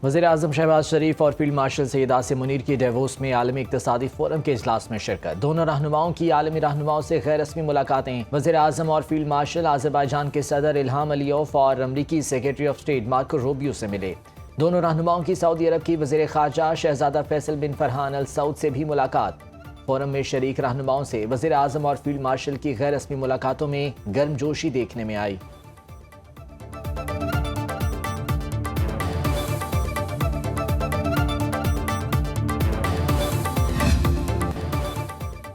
وزیر اعظم شہباز شریف اور field marshal سید آصم منیر کی ڈیووس میں عالمی اقتصادی فورم کے اجلاس میں شرکت۔ دونوں رہنماؤں کی عالمی رہنماؤں سے غیر رسمی ملاقاتیں۔ وزیر اعظم اور فیلڈ مارشل آذربائیجان کے صدر الہام علیوف اور امریکی secretary of state Marco Rubio سے ملے۔ دونوں رہنماؤں کی سعودی عرب کی وزیر خارجہ شہزادہ فیصل بن فرحان ال سعود سے بھی ملاقات۔ فورم میں شریک رہنماؤں سے وزیر اعظم اور فیلڈ مارشل کی غیر رسمی ملاقاتوں میں گرم جوشی دیکھنے میں آئی۔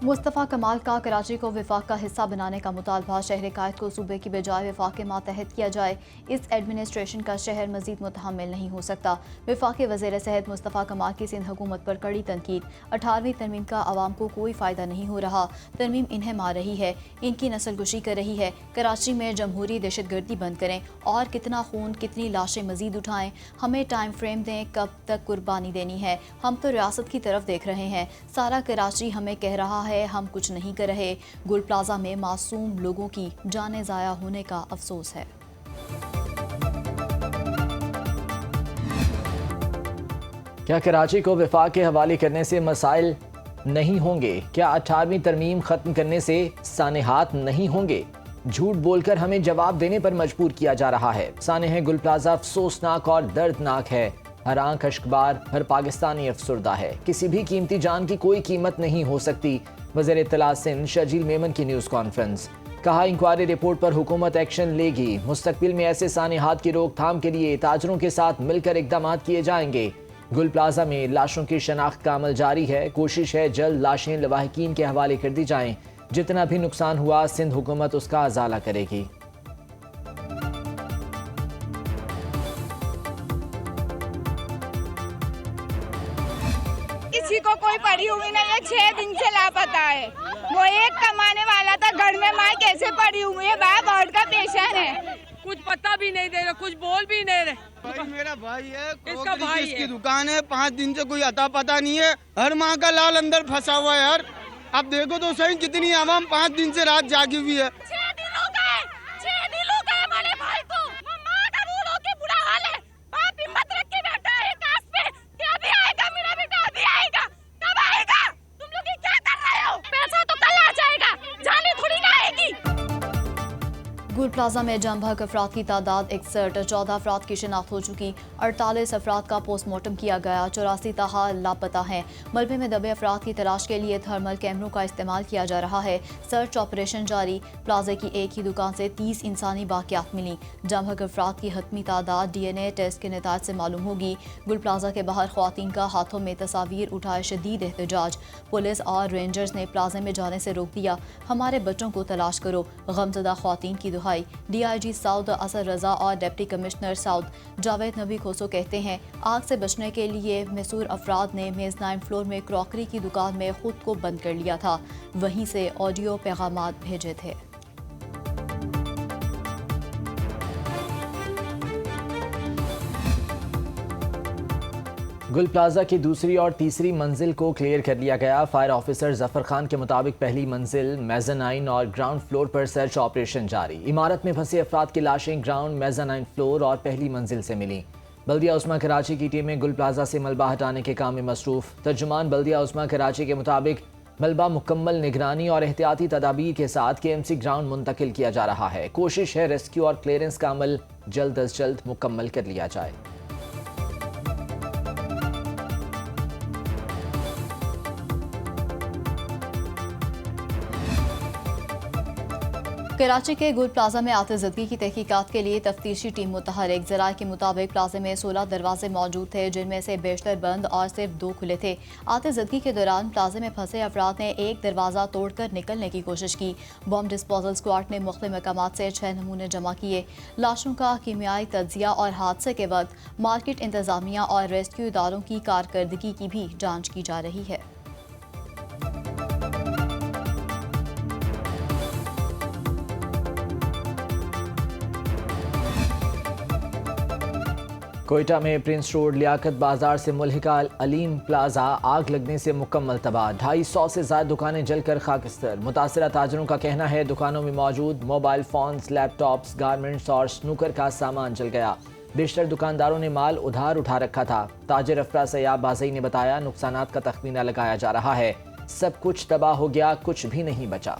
مصطفیٰ کمال کا کراچی کو وفاق کا حصہ بنانے کا مطالبہ۔ شہر قائد کو صوبے کی بجائے وفاق کے ماتحت کیا جائے۔ اس ایڈمنسٹریشن کا شہر مزید متحمل نہیں ہو سکتا۔ وفاقی وزیر صحت مصطفیٰ کمال کی سندھ حکومت پر کڑی تنقید۔ 18ویں ترمیم کا عوام کو کوئی فائدہ نہیں ہو رہا۔ ترمیم انہیں مار رہی ہے، ان کی نسل کشی کر رہی ہے۔ کراچی میں جمہوری دہشت گردی بند کریں اور کتنا خون کتنی لاشیں مزید اٹھائیں، ہمیں ٹائم فریم دیں کب تک قربانی دینی ہے۔ ہم تو ریاست کی طرف دیکھ رہے ہیں، سارا کراچی ہمیں کہہ رہا ہے ہم کچھ نہیں کر رہے۔ گل پلازا میں معصوم لوگوں کی جانیں ضائع ہونے کا افسوس ہے۔ کیا کراچی کو وفاق کے حوالے کرنے سے مسائل نہیں ہوں گے؟ کیا 18ویں ترمیم ختم کرنے سے سانحات نہیں ہوں گے؟ جھوٹ بول کر ہمیں جواب دینے پر مجبور کیا جا رہا ہے۔ سانحہ گل پلازا افسوسناک اور دردناک ہے۔ ہر آنکھ اشکبار، ہر پاکستانی افسردہ ہے۔ کسی بھی قیمتی جان کی کوئی قیمت نہیں ہو سکتی۔ وزیر اطلاع سندھ شرجیل میمن کی نیوز کانفرنس۔ کہا انکوائری رپورٹ پر حکومت ایکشن لے گی۔ مستقبل میں ایسے سانحات کی روک تھام کے لیے تاجروں کے ساتھ مل کر اقدامات کیے جائیں گے۔ گل پلازا میں لاشوں کی شناخت کا عمل جاری ہے۔ کوشش ہے جلد لاشیں لواحقین کے حوالے کر دی جائیں۔ جتنا بھی نقصان ہوا سندھ حکومت اس کا ازالہ کرے گی۔ کسی کو کوئی پڑی ہوئی نہیں ہے، 6 دن سے لاپتہ ہے۔ وہ ایک کمانے والا تھا، گھر میں ماں کیسے پڑی ہوئی ہے؟ باپ ہارٹ کا پیشنٹ ہے۔ کچھ پتہ بھی نہیں دے رہے، کچھ بول بھی نہیں رہے۔ بھائی میرا بھائی ہے، اس کا بھائی اس کی ہے۔ دکان ہے، 5 دن سے کوئی عطا پتہ نہیں ہے۔ ہر ماں کا لال اندر پھنسا ہوا ہے یار۔ اب دیکھو تو صحیح کتنی عوام 5 دن سے رات جاگی ہوئی ہے۔ 6 دن ہو گئے، 6 دن ہو گئے ہمارے بھائی کو۔ ماں کا روڑ ہو کے برا حال ہے۔ باپ ہمت رکھ کے بیٹھا ہے کاس پہ کہ ابھی آئے گا میرا بیٹا، ابھی آئے گا۔ کب آئے گا؟ تم لوگ یہ کیا کر رہے ہو؟ پیسہ تو کل آ جائے گا، جانے تھوڑی نہ آئے گی۔ گل پلازا میں جم بھگ افراد کی تعداد 61، 14 افراد کی شناخت ہو چکی، 48 افراد کا پوسٹ مارٹم کیا گیا، 84 تاحال لاپتہ ہیں۔ ملبے میں دبے افراد کی تلاش کے لیے تھرمل کیمروں کا استعمال کیا جا رہا ہے۔ سرچ آپریشن جاری۔ پلازے کی ایک ہی دکان سے 30 انسانی باقیات ملی۔ جم بھگ افراد کی حتمی تعداد ڈی این اے ٹیسٹ کے نتائج سے معلوم ہوگی۔ گل پلازا کے باہر خواتین کا ہاتھوں میں تصاویر اٹھائے شدید احتجاج۔ پولیس اور رینجرز نے پلازے میں جانے سے روک دیا۔ ہمارے بچوں کو تلاش کرو، غمزدہ خواتین کی دہائی۔ ڈی آئی جی ساؤتھ اثر رضا اور ڈپٹی کمشنر ساؤتھ جاوید نبی کھوسو کہتے ہیں آگ سے بچنے کے لیے محصور افراد نے میزنائن فلور میں کراکری کی دکان میں خود کو بند کر لیا تھا، وہیں سے آڈیو پیغامات بھیجے تھے۔ گل پلازا کی دوسری اور تیسری منزل کو کلیئر کر لیا گیا۔ فائر آفیسر ظفر خان کے مطابق پہلی منزل، میزانائن اور گراؤنڈ فلور پر سرچ آپریشن جاری۔ عمارت میں پھنسے افراد کی لاشیں گراؤنڈ، میزانائن فلور اور پہلی منزل سے ملیں۔ بلدیہ عظمیٰ کراچی کی ٹیمیں گل پلازا سے ملبہ ہٹانے کے کام میں مصروف۔ ترجمان بلدیہ عظمیٰ کراچی کے مطابق ملبہ مکمل نگرانی اور احتیاطی تدابیر کے ساتھ کے ایم سی گراؤنڈ منتقل کیا جا رہا ہے۔ کوشش ہے ریسکیو اور کلیئرنس کا عمل جلد از جلد مکمل کر لیا جائے۔ کراچی کے گل پلازا میں آتشزدگی کی تحقیقات کے لیے تفتیشی ٹیم متحرک۔ ذرائع کے مطابق پلازے میں 16 دروازے موجود تھے، جن میں سے بیشتر بند اور صرف 2 کھلے تھے۔ آتشزدگی کے دوران پلازے میں پھنسے افراد نے ایک دروازہ توڑ کر نکلنے کی کوشش کی۔ بم ڈسپوزل اسکواڈ نے مختلف مقامات سے 6 نمونے جمع کیے۔ لاشوں کا کیمیائی تجزیہ اور حادثے کے وقت مارکیٹ انتظامیہ اور ریسکیو اداروں کی کارکردگی کی بھی جانچ کی جا رہی ہے۔ کوئٹہ میں پرنس روڈ لیاقت بازار سے ملحقہ علیم پلازا آگ لگنے سے مکمل تباہ۔ 250 سے زائد دکانیں جل کر خاکستر۔ متاثرہ تاجروں کا کہنا ہے دکانوں میں موجود موبائل فونز، لیپ ٹاپس، گارمنٹس اور سنوکر کا سامان جل گیا۔ بیشتر دکانداروں نے مال ادھار اٹھا رکھا تھا۔ تاجر افرا سیاب بازئی نے بتایا نقصانات کا تخمینہ لگایا جا رہا ہے، سب کچھ تباہ ہو گیا، کچھ بھی نہیں بچا۔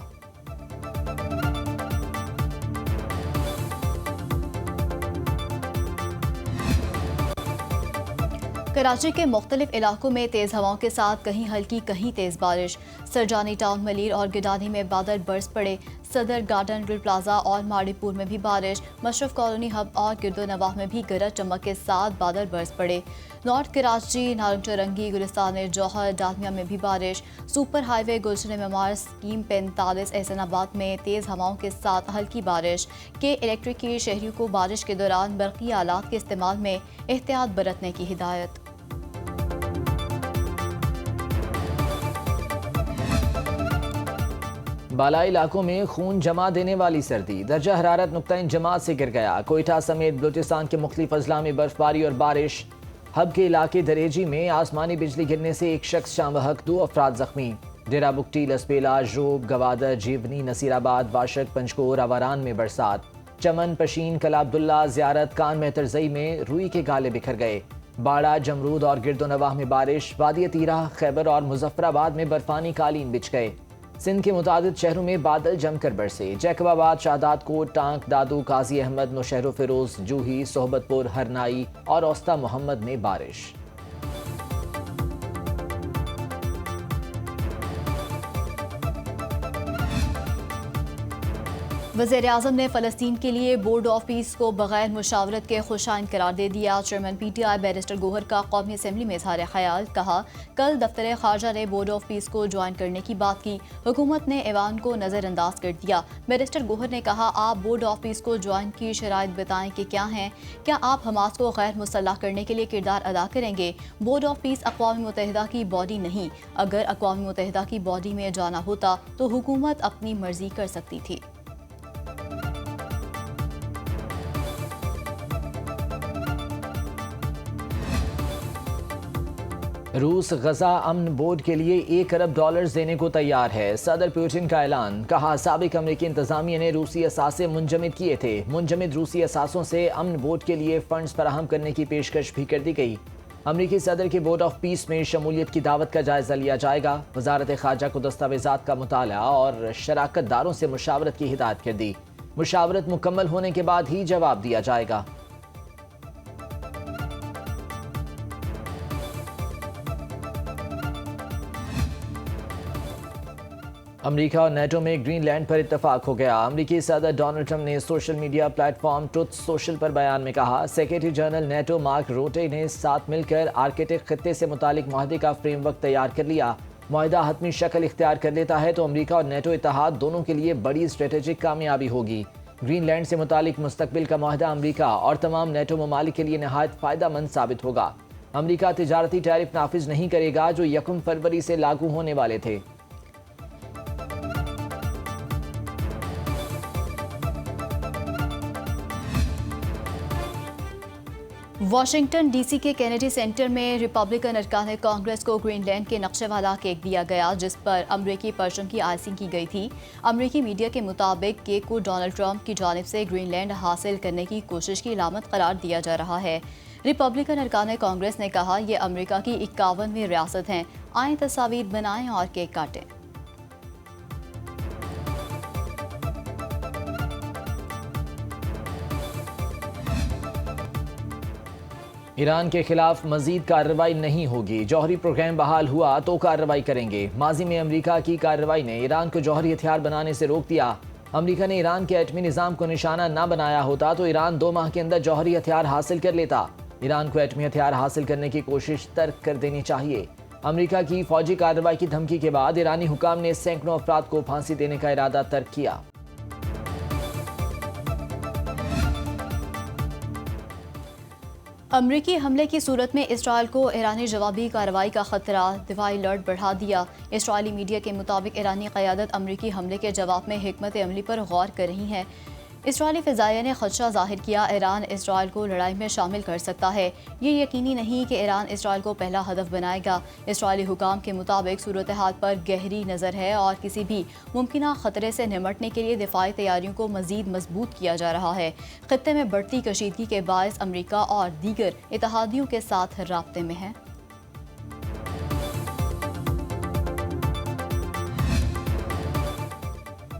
کراچی کے مختلف علاقوں میں تیز ہواؤں کے ساتھ کہیں ہلکی کہیں تیز بارش۔ سرجانی ٹاؤن ملیر اور گڈانی میں بادل برس پڑے۔ صدر گارڈن گل پلازا اور ماڑی پور میں بھی بارش۔ مشرف کالونی ہب اور گرد و نواح میں بھی گرج چمک کے ساتھ بادل برس پڑے۔ نارتھ کراچی، نارنگ چرنگی، گلستان جوہر، ڈالمیا میں بھی بارش۔ سپر ہائی وے گلشن معمار اسکیم 45 احسان آباد میں تیز ہواؤں کے ساتھ ہلکی بارش۔ کے الیکٹرک کی شہریوں کو بارش کے دوران برقی آلات کے استعمال میں احتیاط برتنے کی ہدایت۔ بالائی علاقوں میں خون جما دینے والی سردی، درجہ حرارت نقطہ جماعت سے گر گیا۔ کوئٹہ سمیت بلوچستان کے مختلف اضلاع میں برف باری اور بارش۔ ہب کے علاقے دریجی میں آسمانی بجلی گرنے سے ایک شخص جاں بحق، 2 افراد زخمی۔ ڈیرہ بگٹی، لسپیلا، ژوب، گوادر، جیونی، نصیر آباد، واشک، پنجکور، آواران میں برسات۔ چمن، پشین، کلا عبداللہ، زیارت، کان مہترزئی میں روئی کے گالے بکھر گئے۔ باڑہ، جمرود اور گرد و نواح میں بارش۔ وادی تیرہ، خیبر اور مظفر آباد میں برفانی قالین بچھ گئے۔ سندھ کے متعدد شہروں میں بادل جم کر برسے۔ جیکب آباد، شہداد کوٹ، ٹانک، دادو، قاضی احمد، نوشہر و فیروز، جوہی، صحبت پور، ہرنائی اور اوسطا محمد میں بارش۔ وزیر اعظم نے فلسطین کے لیے بورڈ آف پیس کو بغیر مشاورت کے خوشائند قرار دے دیا۔ Chairman P T I barrister Gohar کا قومی اسمبلی میں اظہار خیال، کہا کل دفتر خارجہ نے بورڈ آف پیس کو جوائن کرنے کی بات کی، حکومت نے ایوان کو نظر انداز کر دیا۔ بیرسٹر گوہر نے کہا آپ بورڈ آف پیس کو جوائن کی شرائط بتائیں کہ کیا ہیں، کیا آپ حماس کو غیر مسلح کرنے کے لیے کردار ادا کریں گے؟ بورڈ آف پیس اقوام متحدہ کی باڈی نہیں، اگر اقوام متحدہ کی باڈی میں جانا ہوتا تو حکومت اپنی مرضی کر سکتی تھی۔ روس غزہ امن بورڈ کے لیے $1 ارب دینے کو تیار ہے، صدر پوٹن کا اعلان، کہا سابق امریکی انتظامیہ نے روسی اثاثے منجمد کیے تھے، منجمد روسی اثاثوں سے امن بورڈ کے لیے فنڈز فراہم کرنے کی پیشکش بھی کر دی گئی۔ امریکی صدر کے بورڈ آف پیس میں شمولیت کی دعوت کا جائزہ لیا جائے گا۔ وزارت خارجہ کو دستاویزات کا مطالعہ اور شراکت داروں سے مشاورت کی ہدایت کر دی، مشاورت مکمل ہونے کے بعد ہی جواب دیا جائے گا۔ امریکہ اور نیٹو میں گرین لینڈ پر اتفاق ہو گیا۔ امریکی صدر ڈونلڈ ٹرمپ نے social media platform Truth Social پر بیان میں کہا secretary general NATO Mark Rutte نے ساتھ مل کر آرکٹک خطے سے متعلق معاہدے کا فریم ورک تیار کر لیا۔ معاہدہ حتمی شکل اختیار کر لیتا ہے تو امریکہ اور نیٹو اتحاد دونوں کے لیے بڑی اسٹریٹجک کامیابی ہوگی۔ گرین لینڈ سے متعلق مستقبل کا معاہدہ امریکہ اور تمام نیٹو ممالک کے لیے نہایت فائدہ مند ثابت ہوگا۔ امریکہ تجارتی ٹیرف نافذ نہیں کرے گا جو 1 فروری سے لاگو ہونے والے تھے۔ واشنگٹن ڈی سی کے کینیڈی سینٹر میں ریپبلکن ارکان کانگریس کو گرین لینڈ کے نقشے والا کیک دیا گیا جس پر امریکی پرچم کی آئسنگ کی گئی تھی۔ امریکی میڈیا کے مطابق کیک کو ڈونلڈ ٹرمپ کی جانب سے گرین لینڈ حاصل کرنے کی کوشش کی علامت قرار دیا جا رہا ہے۔ ریپبلکن ارکان کانگریس نے کہا یہ امریکہ کی 51ویں ریاست ہیں، آئیں تصاویر بنائیں اور کیک کاٹیں۔ ایران کے خلاف مزید کارروائی نہیں ہوگی، جوہری پروگرام بحال ہوا تو کارروائی کریں گے۔ ماضی میں امریکہ کی کارروائی نے ایران کو جوہری ہتھیار بنانے سے روک دیا۔ امریکہ نے ایران کے ایٹمی نظام کو نشانہ نہ بنایا ہوتا تو ایران 2 ماہ کے اندر جوہری ہتھیار حاصل کر لیتا۔ ایران کو ایٹمی ہتھیار حاصل کرنے کی کوشش ترک کر دینی چاہیے۔ امریکہ کی فوجی کارروائی کی دھمکی کے بعد ایرانی حکام نے سینکڑوں افراد کو پھانسی دینے کا ارادہ ترک کیا۔ امریکی حملے کی صورت میں اسرائیل کو ایرانی جوابی کارروائی کا خطرہ، دفاعی الرٹ بڑھا دیا۔ اسرائیلی میڈیا کے مطابق ایرانی قیادت امریکی حملے کے جواب میں حکمت عملی پر غور کر رہی ہے۔ اسرائیلی فضائیہ نے خدشہ ظاہر کیا ایران اسرائیل کو لڑائی میں شامل کر سکتا ہے، یہ یقینی نہیں کہ ایران اسرائیل کو پہلا ہدف بنائے گا۔ اسرائیلی حکام کے مطابق صورتحال پر گہری نظر ہے اور کسی بھی ممکنہ خطرے سے نمٹنے کے لیے دفاعی تیاریوں کو مزید مضبوط کیا جا رہا ہے۔ خطے میں بڑھتی کشیدگی کے باعث امریکہ اور دیگر اتحادیوں کے ساتھ رابطے میں ہیں۔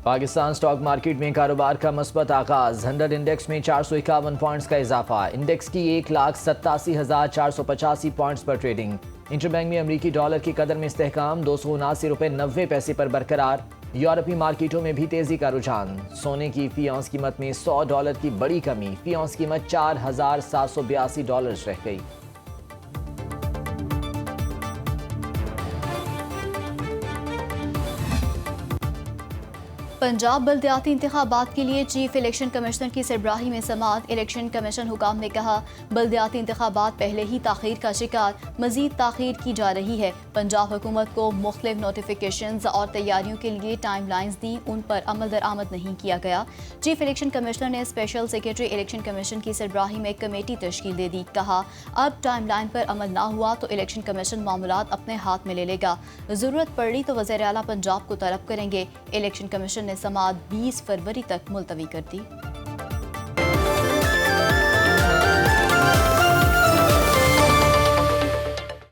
پاکستان سٹاک مارکیٹ میں کاروبار کا مثبت آغاز، 100 انڈیکس میں 451 پوائنٹس کا اضافہ، انڈیکس کی 1,87,485 پوائنٹس پر ٹریڈنگ۔ انٹر بینک میں امریکی ڈالر کی قدر میں استحکام، 279.90 روپے پر برقرار۔ یورپی مارکیٹوں میں بھی تیزی کا رجحان، سونے کی فی اونس قیمت میں $100 کی بڑی کمی، فی اونس قیمت $4,782 رہ گئی۔ پنجاب بلدیاتی انتخابات کے لیے چیف الیکشن کمشنر کی سربراہی میں سماعت، الیکشن کمیشن حکام نے کہا بلدیاتی انتخابات پہلے ہی تاخیر کا شکار، مزید تاخیر کی جا رہی ہے۔ پنجاب حکومت کو مختلف نوٹیفیکیشنز اور تیاریوں کے لیے ٹائم لائنز دیں، ان پر عمل درآمد نہیں کیا گیا۔ چیف الیکشن کمشنر نے اسپیشل سیکرٹری الیکشن کمیشن کی سربراہی میں ایک کمیٹی تشکیل دے دی، کہا اب ٹائم لائن پر عمل نہ ہوا تو الیکشن کمیشن معاملات اپنے ہاتھ میں لے لے گا، ضرورت پڑی تو وزیر اعلیٰ پنجاب کو طلب کریں گے۔ الیکشن کمیشن نے سماعت 20 فروری تک ملتوی کر دی۔